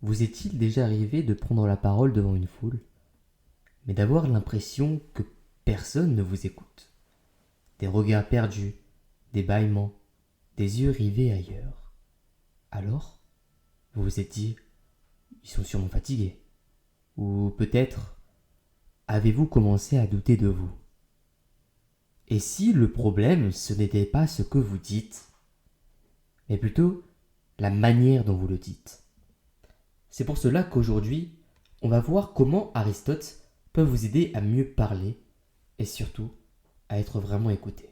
Vous est-il déjà arrivé de prendre la parole devant une foule, mais d'avoir l'impression que personne ne vous écoute? Des regards perdus, des bâillements, des yeux rivés ailleurs. Alors, vous vous êtes dit, ils sont sûrement fatigués. Ou peut-être, avez-vous commencé à douter de vous? Et si le problème, ce n'était pas ce que vous dites, mais plutôt la manière dont vous le dites? C'est pour cela qu'aujourd'hui, on va voir comment Aristote peut vous aider à mieux parler et surtout à être vraiment écouté.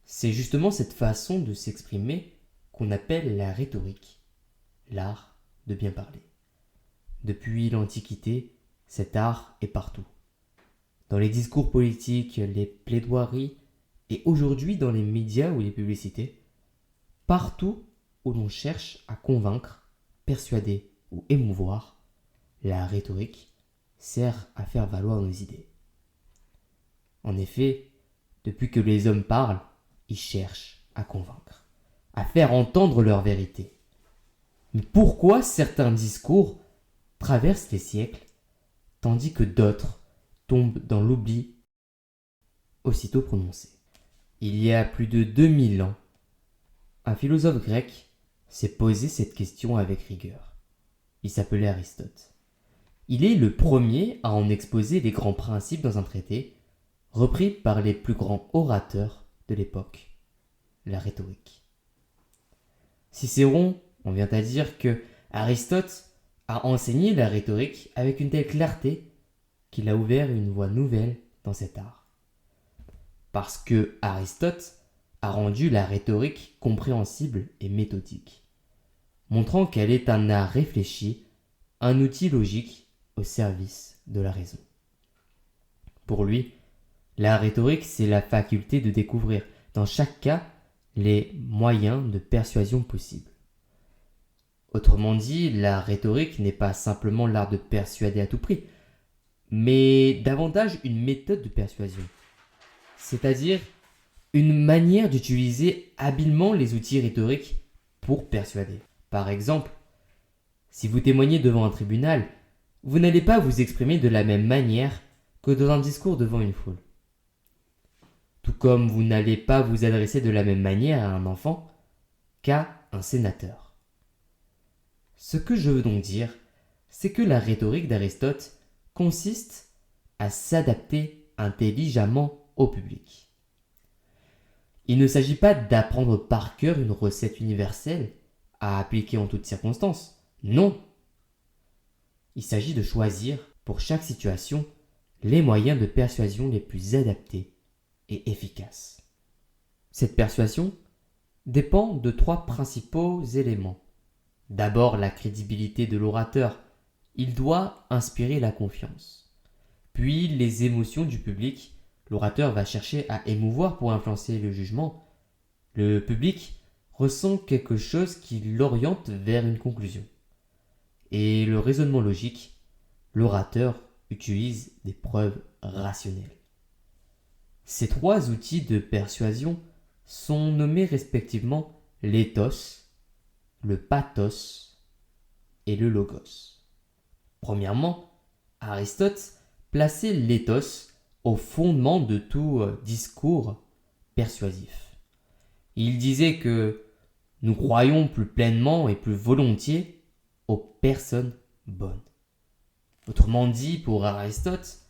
C'est justement cette façon de s'exprimer qu'on appelle la rhétorique, l'art de bien parler. Depuis l'Antiquité, cet art est partout. Dans les discours politiques, les plaidoiries et aujourd'hui dans les médias ou les publicités, partout où l'on cherche à convaincre, persuader ou émouvoir, la rhétorique sert à faire valoir nos idées. En effet, depuis que les hommes parlent, ils cherchent à convaincre, à faire entendre leur vérité. Mais pourquoi certains discours traversent les siècles, tandis que d'autres tombent dans l'oubli aussitôt prononcés? Il y a plus de 2000 ans, un philosophe grec s'est posé cette question avec rigueur. Il s'appelait Aristote. Il est le premier à en exposer les grands principes dans un traité, repris par les plus grands orateurs de l'époque, la rhétorique. Cicéron, on vient à dire que Aristote a enseigné la rhétorique avec une telle clarté qu'il a ouvert une voie nouvelle dans cet art. Parce que Aristote a rendu la rhétorique compréhensible et méthodique, montrant qu'elle est un art réfléchi, un outil logique au service de la raison. Pour lui, la rhétorique, c'est la faculté de découvrir, dans chaque cas, les moyens de persuasion possibles. Autrement dit, la rhétorique n'est pas simplement l'art de persuader à tout prix, mais davantage une méthode de persuasion, c'est-à-dire une manière d'utiliser habilement les outils rhétoriques pour persuader. Par exemple, si vous témoignez devant un tribunal, vous n'allez pas vous exprimer de la même manière que dans un discours devant une foule. Tout comme vous n'allez pas vous adresser de la même manière à un enfant qu'à un sénateur. Ce que je veux donc dire, c'est que la rhétorique d'Aristote consiste à s'adapter intelligemment au public. Il ne s'agit pas d'apprendre par cœur une recette universelle à appliquer en toutes circonstances. Non. Il s'agit de choisir, pour chaque situation, les moyens de persuasion les plus adaptés et efficaces. Cette persuasion dépend de trois principaux éléments. D'abord, la crédibilité de l'orateur. Il doit inspirer la confiance. Puis, les émotions du public. L'orateur va chercher à émouvoir pour influencer le jugement. Le public ressent quelque chose qui l'oriente vers une conclusion. Et le raisonnement logique. L'orateur utilise des preuves rationnelles. Ces trois outils de persuasion sont nommés respectivement l'éthos, le pathos et le logos. Premièrement, Aristote plaçait l'éthos au fondement de tout discours persuasif. Il disait que nous croyons plus pleinement et plus volontiers aux personnes bonnes. Autrement dit, pour Aristote,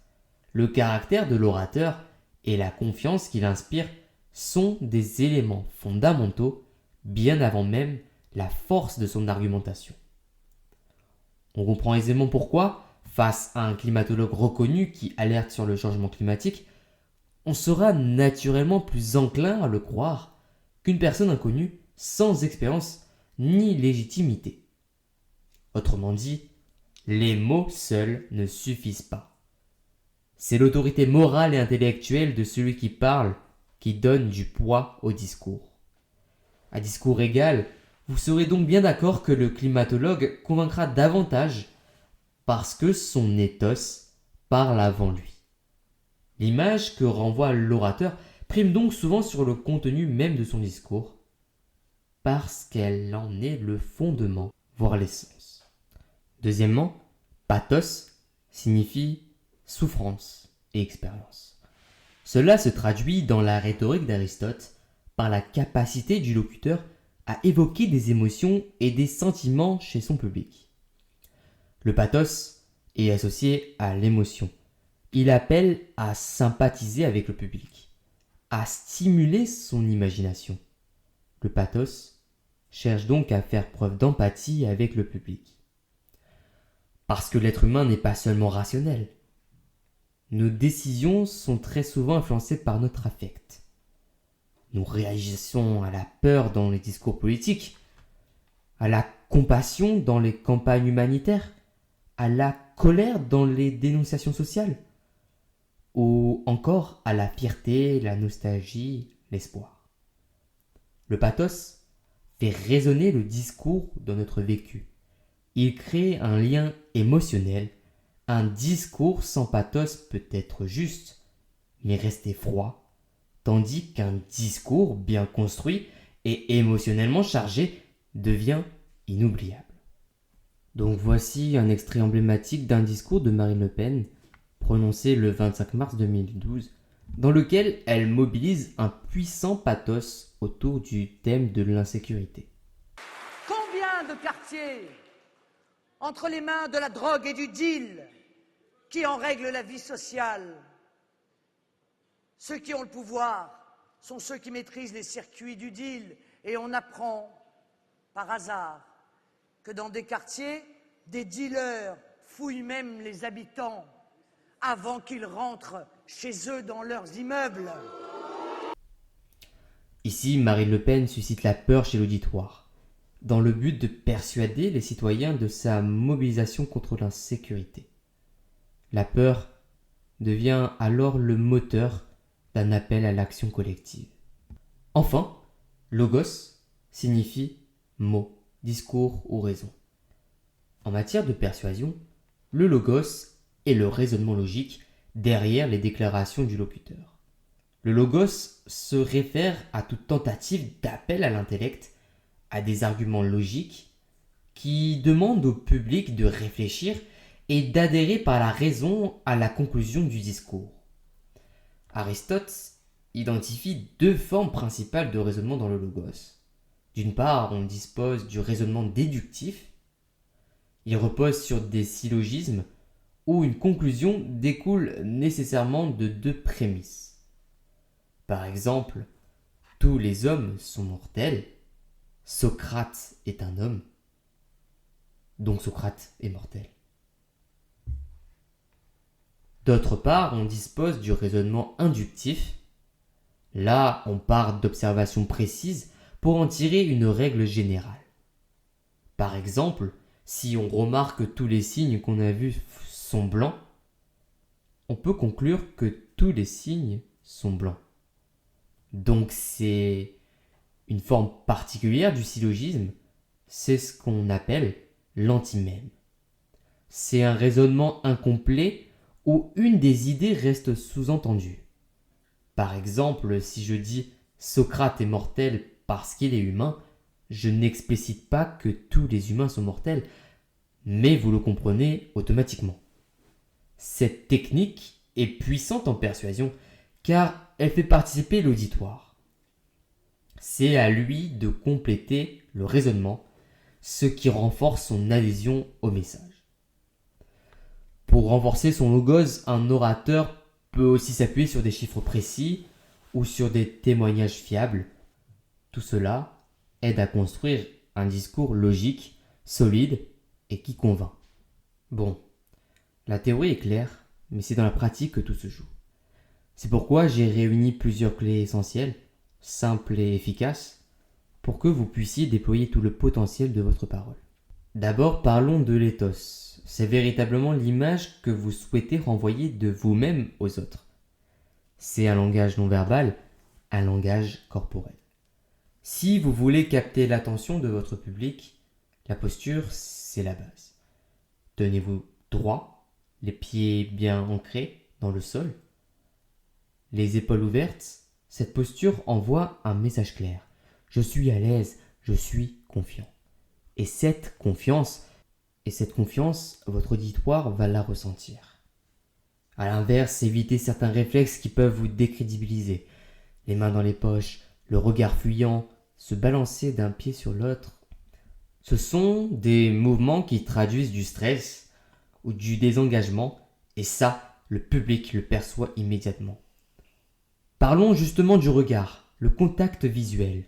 le caractère de l'orateur et la confiance qu'il inspire sont des éléments fondamentaux bien avant même la force de son argumentation. On comprend aisément pourquoi, face à un climatologue reconnu qui alerte sur le changement climatique, on sera naturellement plus enclin à le croire qu'une personne inconnue sans expérience ni légitimité. Autrement dit, les mots seuls ne suffisent pas. C'est l'autorité morale et intellectuelle de celui qui parle qui donne du poids au discours. À discours égal, vous serez donc bien d'accord que le climatologue convaincra davantage parce que son ethos parle avant lui. L'image que renvoie l'orateur prime donc souvent sur le contenu même de son discours, parce qu'elle en est le fondement, voire l'essence. Deuxièmement, pathos signifie souffrance et expérience. Cela se traduit dans la rhétorique d'Aristote par la capacité du locuteur à évoquer des émotions et des sentiments chez son public. Le pathos est associé à l'émotion. Il appelle à sympathiser avec le public, à stimuler son imagination. Le pathos cherche donc à faire preuve d'empathie avec le public. Parce que l'être humain n'est pas seulement rationnel. Nos décisions sont très souvent influencées par notre affect. Nous réagissons à la peur dans les discours politiques, à la compassion dans les campagnes humanitaires, à la colère dans les dénonciations sociales, ou encore à la fierté, la nostalgie, l'espoir. Le pathos fait résonner le discours dans notre vécu. Il crée un lien émotionnel. Un discours sans pathos peut être juste, mais rester froid, tandis qu'un discours bien construit et émotionnellement chargé devient inoubliable. Donc voici un extrait emblématique d'un discours de Marine Le Pen, prononcé le 25 mars 2012, dans lequel elle mobilise un puissant pathos autour du thème de l'insécurité. Combien de quartiers entre les mains de la drogue et du deal qui en règlent la vie sociale? Ceux qui ont le pouvoir sont ceux qui maîtrisent les circuits du deal, et on apprend par hasard que dans des quartiers, des dealers fouillent même les habitants avant qu'ils rentrent chez eux dans leurs immeubles. Ici, Marine Le Pen suscite la peur chez l'auditoire, dans le but de persuader les citoyens de sa mobilisation contre l'insécurité. La peur devient alors le moteur d'un appel à l'action collective. Enfin, logos signifie mot, discours ou raison. En matière de persuasion, le logos est le raisonnement logique derrière les déclarations du locuteur. Le logos se réfère à toute tentative d'appel à l'intellect, à des arguments logiques qui demandent au public de réfléchir et d'adhérer par la raison à la conclusion du discours. Aristote identifie deux formes principales de raisonnement dans le logos. D'une part, on dispose du raisonnement déductif. Il repose sur des syllogismes où une conclusion découle nécessairement de deux prémices. Par exemple, tous les hommes sont mortels, Socrate est un homme, donc Socrate est mortel. D'autre part, on dispose du raisonnement inductif. Là, on part d'observations précises pour en tirer une règle générale. Par exemple, si on remarque que tous les signes qu'on a vus sont blancs, on peut conclure que tous les signes sont blancs. Donc c'est une forme particulière du syllogisme, c'est ce qu'on appelle l'antimème. C'est un raisonnement incomplet où une des idées reste sous-entendue. Par exemple, si je dis Socrate est mortel parce qu'il est humain, je n'explicite pas que tous les humains sont mortels, mais vous le comprenez automatiquement. Cette technique est puissante en persuasion car elle fait participer l'auditoire. C'est à lui de compléter le raisonnement, ce qui renforce son adhésion au message. Pour renforcer son logos, un orateur peut aussi s'appuyer sur des chiffres précis ou sur des témoignages fiables. Tout cela aide à construire un discours logique, solide et qui convainc. Bon, la théorie est claire, mais c'est dans la pratique que tout se joue. C'est pourquoi j'ai réuni plusieurs clés essentielles, simples et efficaces, pour que vous puissiez déployer tout le potentiel de votre parole. D'abord, parlons de l'éthos. C'est véritablement l'image que vous souhaitez renvoyer de vous-même aux autres. C'est un langage non verbal, un langage corporel. Si vous voulez capter l'attention de votre public, la posture, c'est la base. Tenez-vous droit, les pieds bien ancrés dans le sol, les épaules ouvertes. Cette posture envoie un message clair. Je suis à l'aise, je suis confiant. Et cette confiance Et cette confiance, votre auditoire va la ressentir. A l'inverse, évitez certains réflexes qui peuvent vous décrédibiliser. Les mains dans les poches, le regard fuyant, se balancer d'un pied sur l'autre. Ce sont des mouvements qui traduisent du stress ou du désengagement, et ça, le public le perçoit immédiatement. Parlons justement du regard, le contact visuel.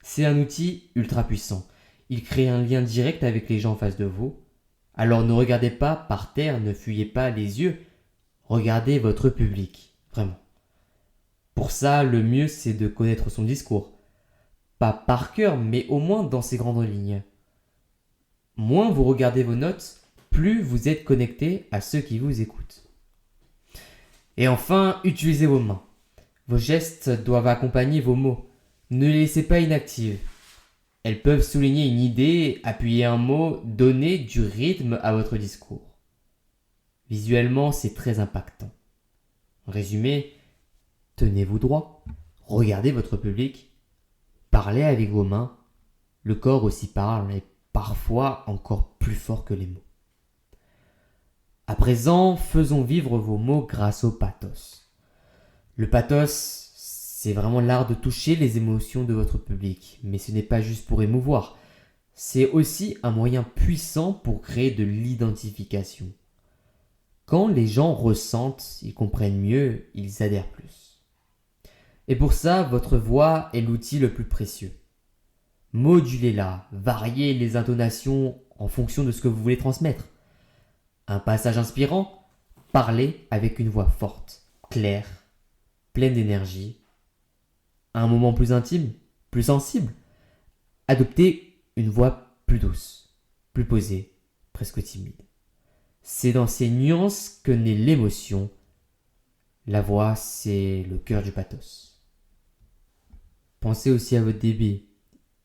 C'est un outil ultra puissant. Il crée un lien direct avec les gens en face de vous. Alors ne regardez pas par terre, ne fuyez pas les yeux. Regardez votre public, vraiment. Pour ça, le mieux c'est de connaître son discours. Pas par cœur, mais au moins dans ses grandes lignes. Moins vous regardez vos notes, plus vous êtes connecté à ceux qui vous écoutent. Et enfin, utilisez vos mains. Vos gestes doivent accompagner vos mots. Ne les laissez pas inactives. Elles peuvent souligner une idée, appuyer un mot, donner du rythme à votre discours. Visuellement, c'est très impactant. En résumé, tenez-vous droit, regardez votre public, parlez avec vos mains. Le corps aussi parle, et parfois encore plus fort que les mots. À présent, faisons vivre vos mots grâce au pathos. Le pathos, c'est vraiment l'art de toucher les émotions de votre public, mais ce n'est pas juste pour émouvoir, c'est aussi un moyen puissant pour créer de l'identification. Quand les gens ressentent, ils comprennent mieux, ils adhèrent plus. Et pour ça, votre voix est l'outil le plus précieux. Modulez-la, variez les intonations en fonction de ce que vous voulez transmettre. Un passage inspirant, parlez avec une voix forte, claire, pleine d'énergie. Un moment plus intime, plus sensible, adoptez une voix plus douce, plus posée, presque timide. C'est dans ces nuances que naît l'émotion. La voix, c'est le cœur du pathos. Pensez aussi à votre débit.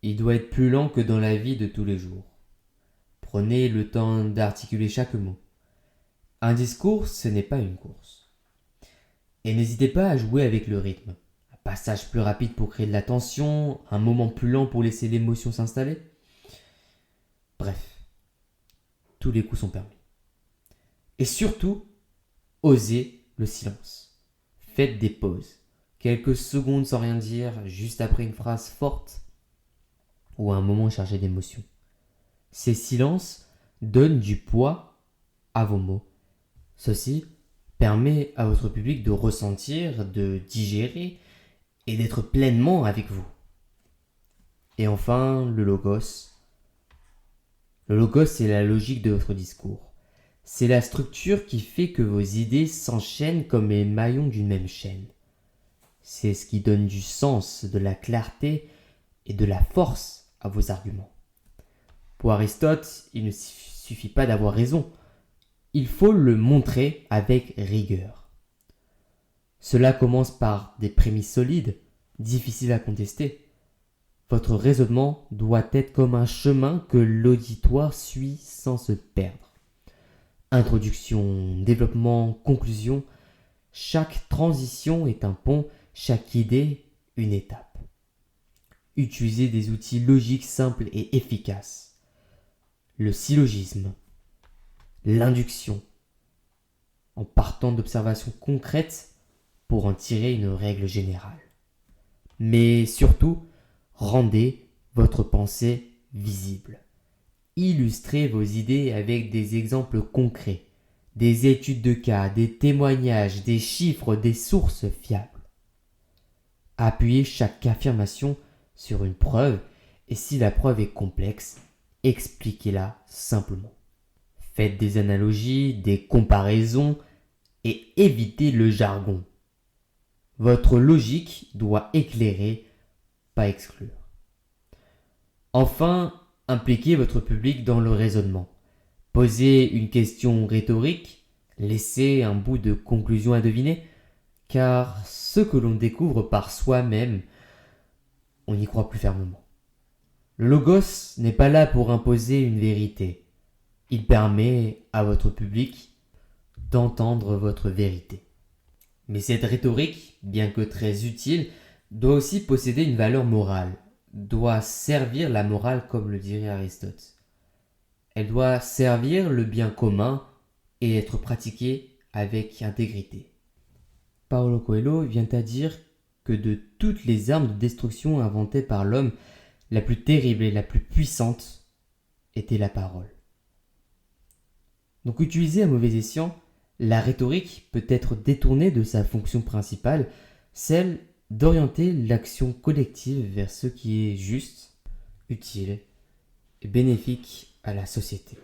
Il doit être plus lent que dans la vie de tous les jours. Prenez le temps d'articuler chaque mot. Un discours, ce n'est pas une course. Et n'hésitez pas à jouer avec le rythme. Un passage plus rapide pour créer de la tension, un moment plus lent pour laisser l'émotion s'installer. Bref, tous les coups sont permis. Et surtout, osez le silence. Faites des pauses. Quelques secondes sans rien dire, juste après une phrase forte ou un moment chargé d'émotion. Ces silences donnent du poids à vos mots. Ceci permet à votre public de ressentir, de digérer et d'être pleinement avec vous. Et enfin, le logos. Le logos, c'est la logique de votre discours. C'est la structure qui fait que vos idées s'enchaînent comme les maillons d'une même chaîne. C'est ce qui donne du sens, de la clarté et de la force à vos arguments. Pour Aristote, il ne suffit pas d'avoir raison. Il faut le montrer avec rigueur. Cela commence par des prémices solides, difficiles à contester. Votre raisonnement doit être comme un chemin que l'auditoire suit sans se perdre. Introduction, développement, conclusion, chaque transition est un pont, chaque idée une étape. Utilisez des outils logiques simples et efficaces. Le syllogisme, l'induction, en partant d'observations concrètes pour en tirer une règle générale. Mais surtout, rendez votre pensée visible. Illustrez vos idées avec des exemples concrets, des études de cas, des témoignages, des chiffres, des sources fiables. Appuyez chaque affirmation sur une preuve et si la preuve est complexe, expliquez-la simplement. Faites des analogies, des comparaisons et évitez le jargon. Votre logique doit éclairer, pas exclure. Enfin, impliquez votre public dans le raisonnement. Posez une question rhétorique, laissez un bout de conclusion à deviner, car ce que l'on découvre par soi-même, on y croit plus fermement. Le logos n'est pas là pour imposer une vérité. Il permet à votre public d'entendre votre vérité. Mais cette rhétorique, bien que très utile, doit aussi posséder une valeur morale, doit servir la morale comme le dirait Aristote. Elle doit servir le bien commun et être pratiquée avec intégrité. Paulo Coelho vient à dire que de toutes les armes de destruction inventées par l'homme, la plus terrible et la plus puissante était la parole. Donc utilisée à mauvais escient, la rhétorique peut être détournée de sa fonction principale, celle d'orienter l'action collective vers ce qui est juste, utile et bénéfique à la société.